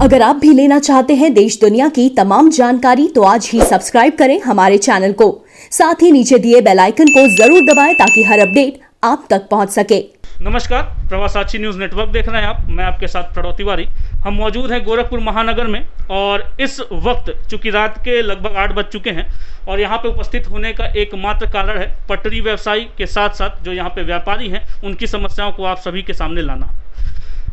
अगर आप भी लेना चाहते हैं देश दुनिया की तमाम जानकारी तो आज ही सब्सक्राइब करें हमारे चैनल को। साथ ही नीचे दिए बेल आइकन को जरूर दबाएं ताकि हर अपडेट आप तक पहुंच सके। नमस्कार, प्रवास साक्षी न्यूज़ नेटवर्क देख रहे हैं आप। मैं आपके साथ प्रणव तिवारी। हम मौजूद हैं गोरखपुर महानगर में और इस वक्त चूंकि रात के लगभग 8 बज चुके हैं और यहाँ पे उपस्थित होने का एकमात्र कारण है पटरी व्यवसायी के साथ साथ जो यहाँ पे व्यापारी हैं उनकी समस्याओं को आप सभी के सामने लाना।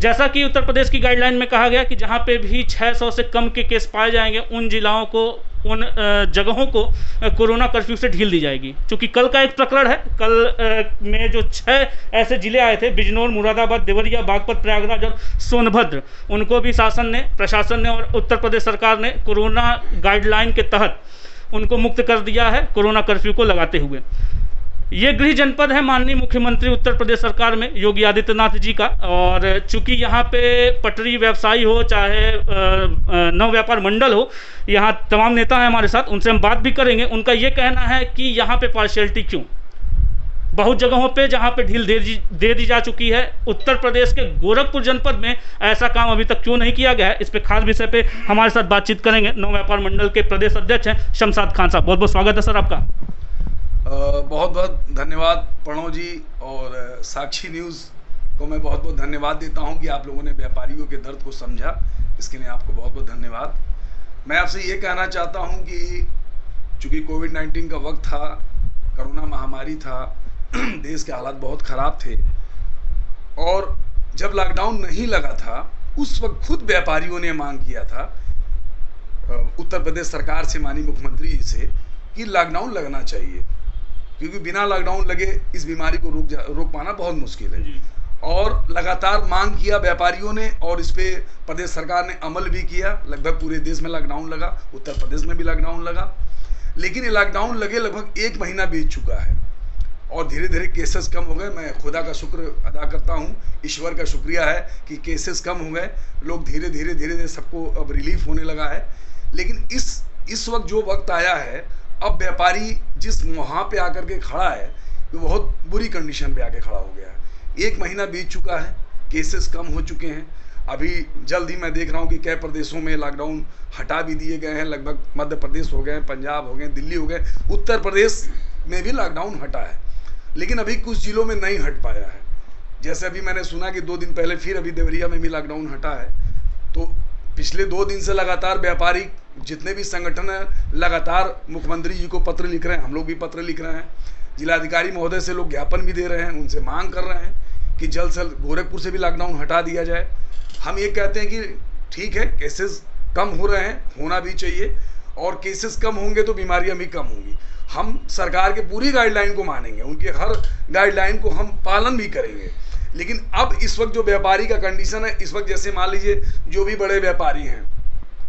जैसा कि उत्तर प्रदेश की गाइडलाइन में कहा गया कि जहाँ पे भी 600 से कम के केस पाए जाएंगे उन जिलाओं को, उन जगहों को कोरोना कर्फ्यू से ढील दी जाएगी। क्योंकि कल का एक प्रकरण है, कल में जो 6 ऐसे ज़िले आए थे, बिजनौर, मुरादाबाद, देवरिया, बागपत, प्रयागराज और सोनभद्र, उनको भी प्रशासन ने और उत्तर प्रदेश सरकार ने कोरोना गाइडलाइन के तहत उनको मुक्त कर दिया है कोरोना कर्फ्यू को लगाते हुए। ये गृह जनपद है माननीय मुख्यमंत्री उत्तर प्रदेश सरकार में योगी आदित्यनाथ जी का। और चूंकि यहाँ पे पटरी व्यवसायी हो चाहे नव व्यापार मंडल हो, यहाँ तमाम नेता हैं हमारे साथ, उनसे हम बात भी करेंगे। उनका ये कहना है कि यहाँ पे पार्शियलिटी क्यों, बहुत जगहों पे जहाँ पे ढील दे दी जा चुकी है, उत्तर प्रदेश के गोरखपुर जनपद में ऐसा काम अभी तक क्यों नहीं किया गया है। इस पे खास विषय पे हमारे साथ बातचीत करेंगे नव व्यापार मंडल के प्रदेश अध्यक्ष हैं शमशाद खान साहब। बहुत बहुत स्वागत है सर आपका। बहुत बहुत धन्यवाद प्रणव जी, और साक्षी न्यूज़ को मैं बहुत बहुत धन्यवाद देता हूं कि आप लोगों ने व्यापारियों के दर्द को समझा। इसके लिए आपको बहुत बहुत धन्यवाद। मैं आपसे ये कहना चाहता हूं कि चूँकि कोविड-19 का वक्त था, कोरोना महामारी था, देश के हालात बहुत ख़राब थे और जब लॉकडाउन नहीं लगा था उस वक्त खुद व्यापारियों ने मांग किया था उत्तर प्रदेश सरकार से, माननीय मुख्यमंत्री जी से, कि लॉकडाउन लगना चाहिए, क्योंकि बिना लॉकडाउन लगे इस बीमारी को रोक पाना बहुत मुश्किल है। और लगातार मांग किया व्यापारियों ने और इस पे प्रदेश सरकार ने अमल भी किया। लगभग पूरे देश में लॉकडाउन लगा, उत्तर प्रदेश में भी लॉकडाउन लगा, लेकिन ये लॉकडाउन लगे लगभग 1 महीना बीत चुका है और धीरे धीरे केसेस कम हो गए। मैं खुदा का शुक्र अदा करता हूँ, ईश्वर का शुक्रिया है कि केसेस कम हो गए, लोग धीरे धीरे सबको अब रिलीफ होने लगा है। लेकिन इस वक्त जो वक्त आया है, अब व्यापारी जिस वहाँ पे आकर के खड़ा है वो बहुत बुरी कंडीशन पे आके खड़ा हो गया है। 1 महीना बीत चुका है, केसेस कम हो चुके हैं। अभी जल्द ही मैं देख रहा हूँ कि कई प्रदेशों में लॉकडाउन हटा भी दिए गए हैं। लगभग मध्य प्रदेश हो गए, पंजाब हो गए, दिल्ली हो गए, उत्तर प्रदेश में भी लॉकडाउन हटा है, लेकिन अभी कुछ जिलों में नहीं हट पाया है। जैसे अभी मैंने सुना कि 2 दिन पहले फिर अभी देवरिया में भी लॉकडाउन हटा है। तो पिछले 2 दिन से लगातार व्यापारी जितने भी संगठन हैं लगातार मुख्यमंत्री जी को पत्र लिख रहे हैं, हम लोग भी पत्र लिख रहे हैं, जिलाधिकारी महोदय से लोग ज्ञापन भी दे रहे हैं, उनसे मांग कर रहे हैं कि जल्द से जल्द गोरखपुर से भी लॉकडाउन हटा दिया जाए। हम ये कहते हैं कि ठीक है, केसेस कम हो रहे हैं, होना भी चाहिए, और केसेस कम होंगे तो बीमारियाँ भी कम होंगी। हम सरकार के पूरी गाइडलाइन को मानेंगे, उनके हर गाइडलाइन को हम पालन भी करेंगे। लेकिन अब इस वक्त जो व्यापारी का कंडीशन है, इस वक्त जैसे मान लीजिए जो भी बड़े व्यापारी हैं,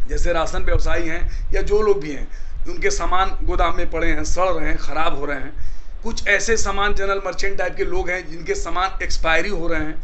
जैसे राशन व्यवसायी हैं या जो लोग भी हैं, उनके सामान गोदाम में पड़े हैं, सड़ रहे हैं, ख़राब हो रहे हैं। कुछ ऐसे सामान जनरल मर्चेंट टाइप के लोग हैं जिनके सामान एक्सपायरी हो रहे हैं,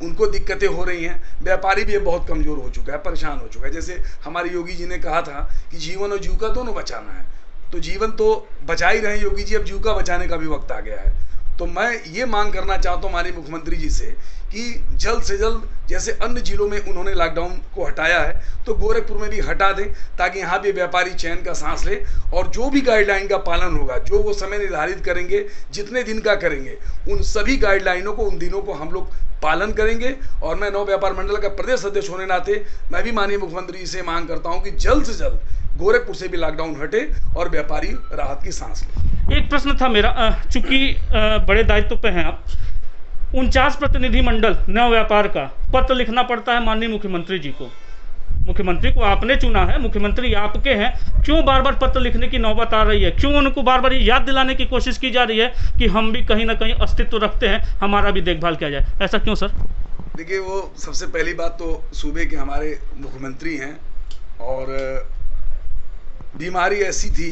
उनको दिक्कतें हो रही हैं। व्यापारी भी बहुत कमज़ोर हो चुका है, परेशान हो चुका है। जैसे हमारे योगी जी ने कहा था कि जीवन और जीविका दोनों बचाना है, तो जीवन तो बचा ही रहे योगी जी, अब जीविका बचाने का भी वक्त आ गया है। तो मैं ये मांग करना चाहता हूँ हमारे मुख्यमंत्री जी से कि जल्द से जल्द जैसे अन्य जिलों में उन्होंने लॉकडाउन को हटाया है तो गोरखपुर में भी हटा दें, ताकि यहाँ भी व्यापारी चैन का सांस ले और जो भी गाइडलाइन का पालन होगा, जो वो समय निर्धारित करेंगे, जितने दिन का करेंगे, उन सभी गाइडलाइनों को, उन दिनों को हम लोग पालन करेंगे। और मैं नव व्यापार मंडल का प्रदेश अध्यक्ष होने नाते मैं भी माननीय मुख्यमंत्री जी से मांग करता हूँ कि जल्द से जल्द गोरखपुर से भी लॉकडाउन हटे और व्यापारी राहत की सांस लें। एक प्रश्न था मेरा, चूंकि बड़े दायित्व पे हैं आप, 49 प्रतिनिधिमंडल नव व्यापार का पत्र लिखना पड़ता है माननीय मुख्यमंत्री जी को। मुख्यमंत्री को आपने चुना है, मुख्यमंत्री आपके हैं, क्यों बार बार पत्र लिखने की नौबत आ रही है? क्यों उनको बार बार ये याद दिलाने की कोशिश की जा रही है कि हम भी कहीं ना कहीं अस्तित्व रखते हैं, हमारा भी देखभाल किया जाए? ऐसा क्यों सर? देखिए, वो सबसे पहली बात तो सूबे के हमारे मुख्यमंत्री हैं और बीमारी ऐसी थी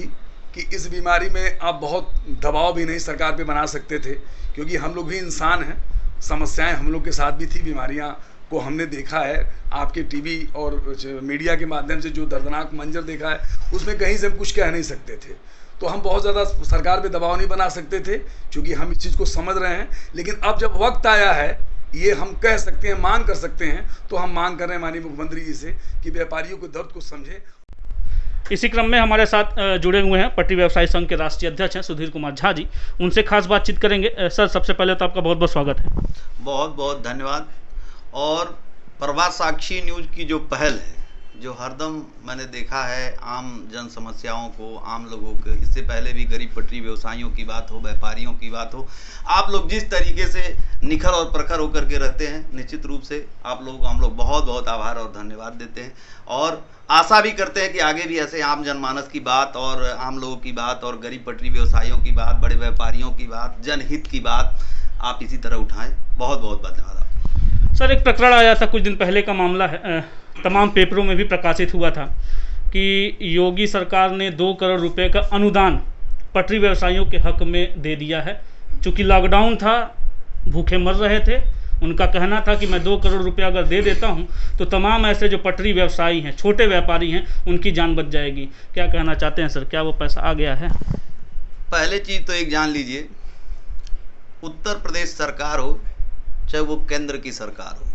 कि इस बीमारी में आप बहुत दबाव भी नहीं सरकार पे बना सकते थे, क्योंकि हम लोग भी इंसान हैं, समस्याएं हम लोग के साथ भी थी, बीमारियां को हमने देखा है। आपके टीवी और मीडिया के माध्यम से जो दर्दनाक मंजर देखा है, उसमें कहीं से हम कुछ कह नहीं सकते थे। तो हम बहुत ज़्यादा सरकार पे दबाव नहीं बना सकते थे, क्योंकि हम इस चीज़ को समझ रहे हैं। लेकिन अब जब वक्त आया है ये हम कह सकते हैं, मांग कर सकते हैं। तो हम मांग कर रहे हैं माननीय मुख्यमंत्री जी से कि व्यापारियों के दर्द को समझें। इसी क्रम में हमारे साथ जुड़े हुए हैं पटरी व्यवसायी संघ के राष्ट्रीय अध्यक्ष हैं सुधीर कुमार झा जी। उनसे खास बातचीत करेंगे। सर, सबसे पहले तो आपका बहुत बहुत स्वागत है। बहुत बहुत धन्यवाद। और प्रवास साक्षी न्यूज़ की जो पहल है, जो हरदम मैंने देखा है आम जन समस्याओं को, आम लोगों को, इससे पहले भी गरीब पटरी व्यवसायियों की बात हो, व्यापारियों की बात हो, आप लोग जिस तरीके से निखर और प्रखर होकर के रहते हैं, निश्चित रूप से आप लोगों को हम लोग बहुत बहुत आभार और धन्यवाद देते हैं। और आशा भी करते हैं कि आगे भी ऐसे आम जनमानस की बात और आम लोगों की बात और गरीब पटरी व्यवसायियों की बात, बड़े व्यापारियों की बात, जनहित की बात आप इसी तरह उठाएं। बहुत बहुत धन्यवाद आपका। सर, एक प्रकरण आया था कुछ दिन पहले का मामला है, तमाम पेपरों में भी प्रकाशित हुआ था कि योगी सरकार ने 2 करोड़ रुपए का अनुदान पटरी व्यवसायियों के हक में दे दिया है। चूँकि लॉकडाउन था, भूखे मर रहे थे, उनका कहना था कि मैं 2 करोड़ रुपया अगर दे देता हूं तो तमाम ऐसे जो पटरी व्यवसायी हैं, छोटे व्यापारी हैं, उनकी जान बच जाएगी। क्या कहना चाहते हैं सर, क्या वो पैसा आ गया है? पहले चीज़ तो एक जान लीजिए, उत्तर प्रदेश सरकार हो चाहे वो केंद्र की सरकार हो,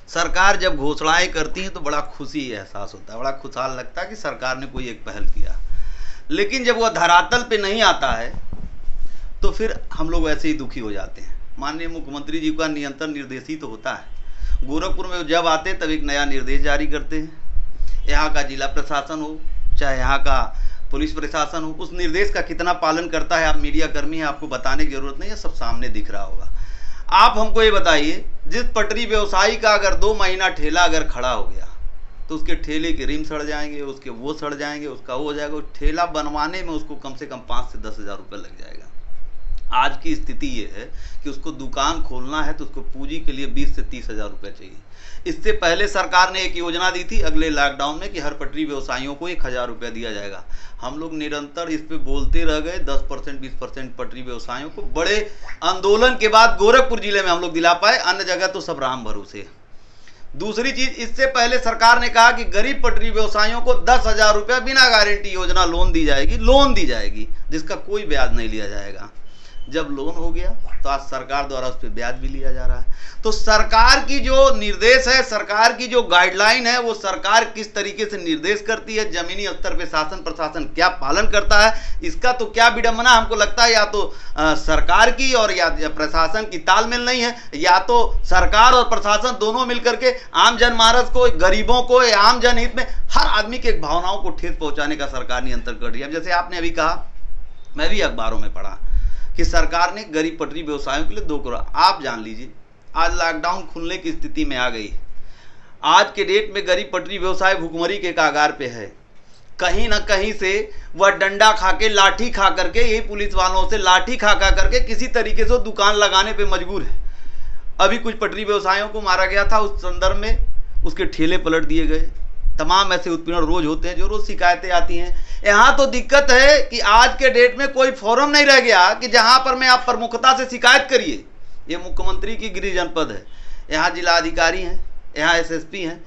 सरकार जब घोषणाएं करती है तो बड़ा खुशी एहसास होता है, बड़ा खुशहाल लगता है कि सरकार ने कोई एक पहल किया। लेकिन जब वह धरातल पे नहीं आता है तो फिर हम लोग ऐसे ही दुखी हो जाते हैं। माननीय मुख्यमंत्री जी का नियंत्रण निर्देश ही तो होता है। गोरखपुर में जब आते तब एक नया निर्देश जारी करते हैं। यहाँ का जिला प्रशासन हो चाहे यहाँ का पुलिस प्रशासन हो, उस निर्देश का कितना पालन करता है, आप मीडिया कर्मी हैं, आपको बताने की जरूरत नहीं है, सब सामने दिख रहा होगा। आप हमको ये बताइए, जिस पटरी व्यवसायी का अगर 2 महीना ठेला अगर खड़ा हो गया तो उसके ठेले के रिम सड़ जाएंगे, उसके वो सड़ जाएंगे, उसका वो हो जाएगा। ठेला बनवाने में उसको कम से कम 5 से 10 हज़ार रुपये लग जाएगा। आज की स्थिति ये है कि उसको दुकान खोलना है तो उसको पूंजी के लिए 20 से 30 हज़ार रुपये चाहिए। इससे पहले सरकार ने एक योजना दी थी अगले लॉकडाउन में कि हर पटरी व्यवसायियों को 1,000 रुपया दिया जाएगा। हम लोग निरंतर इस पे बोलते रह गए। 10% 20% पटरी व्यवसायियों को बड़े आंदोलन के बाद गोरखपुर जिले में हम लोग दिला पाए, अन्य जगह तो सब राम भरोसे। दूसरी चीज, इससे पहले सरकार ने कहा कि गरीब पटरी व्यवसायियों को 10,000 रुपया बिना गारंटी योजना लोन दी जाएगी, जिसका कोई ब्याज नहीं लिया जाएगा। जब लोन हो गया तो आज सरकार द्वारा उस पर ब्याज भी लिया जा रहा है। तो सरकार की जो निर्देश है, सरकार की जो गाइडलाइन है, वो सरकार किस तरीके से निर्देश करती है, जमीनी स्तर पे शासन प्रशासन क्या पालन करता है, इसका तो क्या विडंबना। हमको लगता है या तो सरकार की और या प्रशासन की तालमेल नहीं है, या तो सरकार और प्रशासन दोनों मिलकर के आम जनमानस को, गरीबों को, आम जनहित में हर आदमी के भावनाओं को ठेस पहुंचाने का सरकार नियंत्रण कर रही है। जैसे आपने अभी कहा, मैं भी अखबारों में पढ़ा कि सरकार ने गरीब पटरी व्यवसायों के लिए 2 करोड़। आप जान लीजिए, आज लॉकडाउन खुलने की स्थिति में आ गई। आज के डेट में गरीब पटरी व्यवसाय भुखमरी के कागार पे है। कहीं ना कहीं से वह डंडा खा के, लाठी खा करके, यही पुलिस वालों से लाठी खा करके किसी तरीके से दुकान लगाने पे मजबूर है। अभी कुछ पटरी व्यवसायों को मारा गया था, उस संदर्भ में उसके ठेले पलट दिए गए। तमाम ऐसे उत्पीड़न रोज होते हैं, जो रोज शिकायतें आती हैं। यहाँ तो दिक्कत है कि आज के डेट में कोई फोरम नहीं रह गया कि जहां पर मैं आप प्रमुखता से शिकायत करिए। ये मुख्यमंत्री की गृह जनपद है, यहाँ जिला अधिकारी हैं, यहाँ एसएसपी हैं,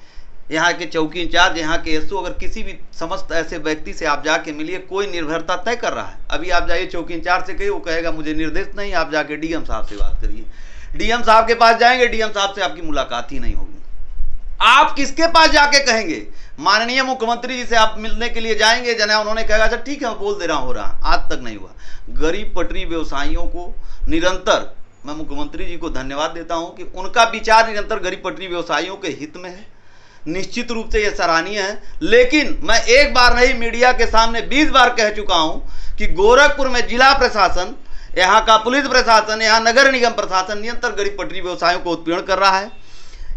यहाँ के चौकी इंचार्ज, यहाँ के एसओ। अगर किसी भी समस्त ऐसे व्यक्ति से आप जाके मिलिए, कोई निर्भरता तय कर रहा है। अभी आप जाइए चौकी इंचार्ज से कहिए, वो कहेगा मुझे निर्देश नहीं। आप जाके डीएम साहब से बात करिए, डीएम साहब के पास जाएंगे, डीएम साहब से आपकी मुलाकात ही नहीं होगी। आप किसके पास जाके कहेंगे? माननीय मुख्यमंत्री जी से आप मिलने के लिए जाएंगे, जना उन्होंने कहा अच्छा ठीक है मैं बोल दे रहा हूं, हो रहा। आज तक नहीं हुआ। गरीब पटरी व्यवसायियों को निरंतर, मैं मुख्यमंत्री जी को धन्यवाद देता हूं कि उनका विचार निरंतर गरीब पटरी व्यवसायियों के हित में है। निश्चित रूप से यह सराहनीय है। लेकिन मैं एक बार नहीं, मीडिया के सामने 20 बार कह चुका हूं कि गोरखपुर में जिला प्रशासन, यहाँ का पुलिस प्रशासन, यहाँ नगर निगम प्रशासन निरंतर गरीब पटरी व्यवसायियों को उत्पीड़न कर रहा है।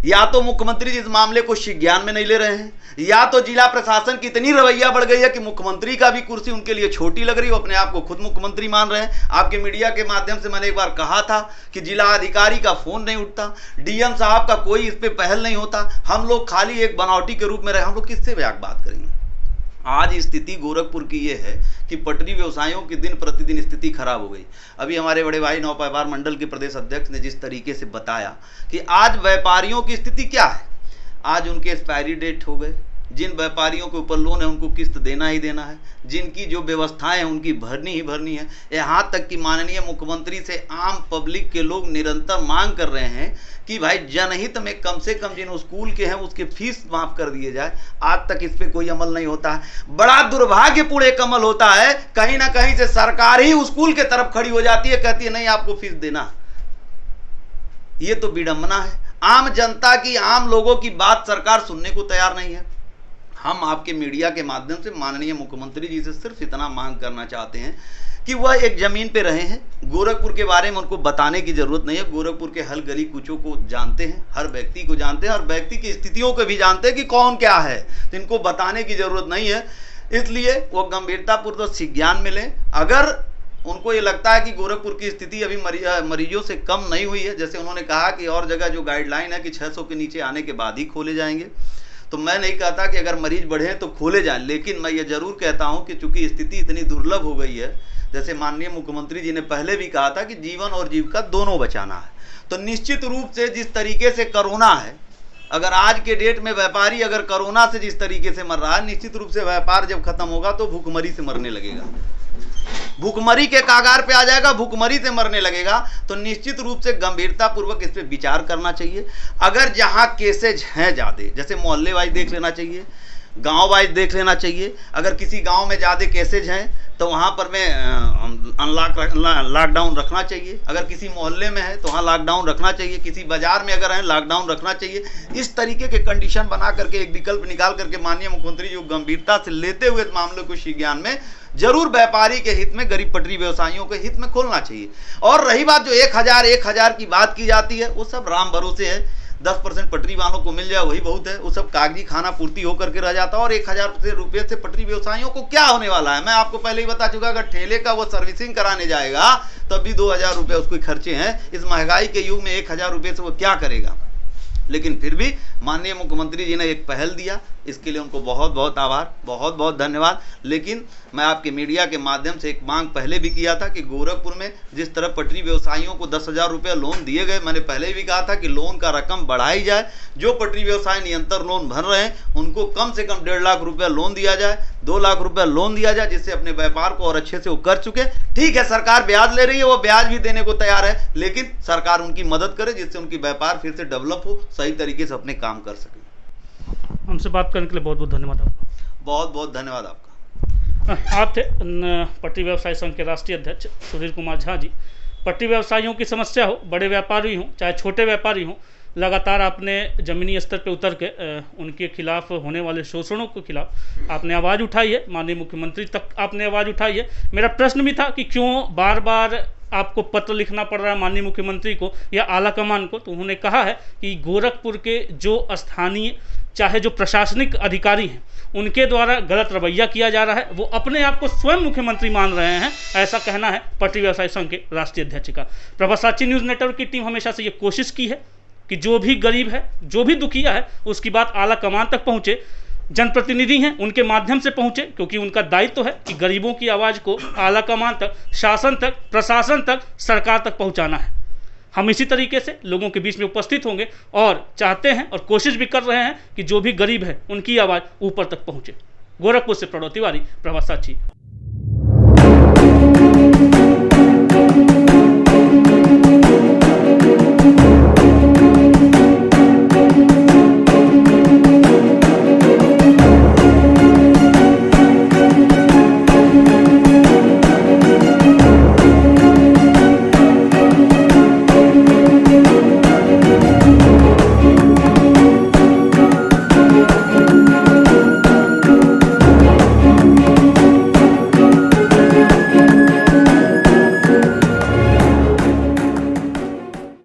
या तो मुख्यमंत्री जी इस मामले को शिज्ञान में नहीं ले रहे हैं, या तो जिला प्रशासन की इतनी रवैया बढ़ गई है कि मुख्यमंत्री का भी कुर्सी उनके लिए छोटी लग रही है, वो अपने आप को खुद मुख्यमंत्री मान रहे हैं। आपके मीडिया के माध्यम से मैंने एक बार कहा था कि जिला अधिकारी का फोन नहीं उठता, डीएम साहब का कोई इस पे पहल नहीं होता, हम लोग खाली एक बनावटी के रूप में रहे। हम लोग किससे बात करेंगे? आज स्थिति गोरखपुर की ये है कि पटरी व्यवसायियों की दिन प्रतिदिन स्थिति खराब हो गई। अभी हमारे बड़े भाई नौ व्यापार मंडल के प्रदेश अध्यक्ष ने जिस तरीके से बताया कि आज व्यापारियों की स्थिति क्या है, आज उनके एक्सपायरी डेट हो गए, जिन व्यापारियों के ऊपर लोन है उनको किस्त देना ही देना है, जिनकी जो व्यवस्थाएं हैं उनकी भरनी ही भरनी है। यहाँ तक कि माननीय मुख्यमंत्री से आम पब्लिक के लोग निरंतर मांग कर रहे हैं कि भाई जनहित में कम से कम जिन स्कूल के हैं उसके फीस माफ कर दिए जाए। आज तक इस पे कोई अमल नहीं होता है। बड़ा दुर्भाग्यपूर्ण एक अमल होता है, कहीं ना कहीं से सरकार ही स्कूल के तरफ खड़ी हो जाती है, कहती है नहीं आपको फीस देना। ये तो विडंबना है। आम जनता की, आम लोगों की बात सरकार सुनने को तैयार नहीं है। हम आपके मीडिया के माध्यम से माननीय मुख्यमंत्री जी से सिर्फ इतना मांग करना चाहते हैं कि वह एक जमीन पे रहे हैं। गोरखपुर के बारे में उनको बताने की जरूरत नहीं है। गोरखपुर के हर गली कूचों को जानते हैं, हर व्यक्ति को जानते हैं, हर व्यक्ति की स्थितियों को भी जानते हैं कि कौन क्या है, इनको बताने की जरूरत नहीं है। इसलिए वो गंभीरतापूर्वक ज्ञान में लें। अगर उनको ये लगता है कि गोरखपुर की स्थिति अभी मरीजों से कम नहीं हुई है, जैसे उन्होंने कहा कि और जगह जो गाइडलाइन है कि 600 के नीचे आने के बाद ही खोले जाएंगे, तो मैं नहीं कहता कि अगर मरीज बढ़े तो खोले जाएं, लेकिन मैं ये जरूर कहता हूं कि चूंकि स्थिति इतनी दुर्लभ हो गई है, जैसे माननीय मुख्यमंत्री जी ने पहले भी कहा था कि जीवन और जीविका दोनों बचाना है, तो निश्चित रूप से जिस तरीके से कोरोना है, अगर आज के डेट में व्यापारी अगर कोरोना से जिस तरीके से मर रहा है, निश्चित रूप से व्यापार जब खत्म होगा तो भूखमरी से मरने लगेगा, भूखमरी के कागार पे आ जाएगा, भूखमरी से मरने लगेगा। तो निश्चित रूप से गंभीरता पूर्वक इस पे विचार करना चाहिए। अगर जहां केसेज हैं ज़्यादा, जैसे मोहल्ले वाइज देख लेना चाहिए, गांव वाइज देख लेना चाहिए। अगर किसी गांव में ज़्यादा केसेज हैं तो वहां पर में लॉकडाउन रखना चाहिए। अगर किसी मोहल्ले में है तो वहाँ लॉकडाउन रखना चाहिए। किसी बाजार में अगर है लॉकडाउन रखना चाहिए। इस तरीके के कंडीशन बना करके एक विकल्प निकाल करके माननीय मुख्यमंत्री जी गंभीरता से लेते हुए इस मामले को ज्ञान में जरूर व्यापारी के हित में, गरीब पटरी व्यवसायियों के हित में खोलना चाहिए। और रही बात जो 1000 की बात की जाती है, वो सब राम भरोसे है। 10% पटरी वालों को मिल जाए वही बहुत है, वो सब कागजी खाना पूर्ति होकर के रह जाता है। और 1000 रुपये से पटरी व्यवसायियों को क्या होने वाला है, मैं आपको पहले ही बता चुका। अगर ठेले का वो सर्विसिंग कराने जाएगा तब भी 2000 रुपये उसको खर्चे हैं। इस महंगाई के युग में 1000 रुपये से वो क्या करेगा। लेकिन फिर भी माननीय मुख्यमंत्री जी ने एक पहल दिया, इसके लिए उनको बहुत बहुत आभार, बहुत बहुत धन्यवाद। लेकिन मैं आपके मीडिया के माध्यम से एक मांग पहले भी किया था कि गोरखपुर में जिस तरह पटरी व्यवसायियों को 10,000 रुपये लोन दिए गए, मैंने पहले भी कहा था कि लोन का रकम बढ़ाई जाए। जो पटरी व्यवसाय निरंतर लोन भर रहे हैं उनको कम से कम 1.5 लाख रुपया लोन दिया जाए, 2 लाख रुपया लोन दिया जाए, जिससे अपने व्यापार को और अच्छे से वो कर चुके। ठीक है, सरकार ब्याज ले रही है, वो ब्याज भी देने को तैयार है, लेकिन सरकार उनकी मदद करे जिससे उनकी व्यापार फिर से डेवलप हो, सही तरीके से अपने काम कर सके। हमसे बात करने के लिए बहुत बहुत धन्यवाद आपका। बहुत बहुत धन्यवाद आपका। आप थे पटरी व्यवसाय संघ के राष्ट्रीय अध्यक्ष सुधीर कुमार झा जी। पटरी व्यवसायियों की समस्या हो, बड़े व्यापारी हों चाहे छोटे व्यापारी हों, लगातार आपने ज़मीनी स्तर पर उतर के उनके खिलाफ होने वाले शोषणों के खिलाफ आपने आवाज़ उठाई है, माननीय मुख्यमंत्री तक आपने आवाज़ उठाई है। मेरा प्रश्न भी था कि क्यों बार बार आपको पत्र लिखना पड़ रहा है माननीय मुख्यमंत्री को या आला कमान को, तो उन्होंने कहा है कि गोरखपुर के जो स्थानीय चाहे जो प्रशासनिक अधिकारी हैं उनके द्वारा गलत रवैया किया जा रहा है, वो अपने आप को स्वयं मुख्यमंत्री मान रहे हैं, ऐसा कहना है पटरी व्यवसाय संघ के राष्ट्रीय अध्यक्ष का। प्रभासाची न्यूज़ नेटवर्क की टीम हमेशा से ये कोशिश की है कि जो भी गरीब है, जो भी दुखिया है, उसकी बात आला कमान तक पहुँचे, जनप्रतिनिधि हैं उनके माध्यम से पहुँचे, क्योंकि उनका दायित्व है कि गरीबों की आवाज़ को आला कमान तक, शासन तक, प्रशासन तक, सरकार तक पहुँचाना है। हम इसी तरीके से लोगों के बीच में उपस्थित होंगे और चाहते हैं और कोशिश भी कर रहे हैं कि जो भी गरीब है उनकी आवाज़ ऊपर तक पहुँचे। गोरखपुर से प्रणव तिवारी, प्रभासाची।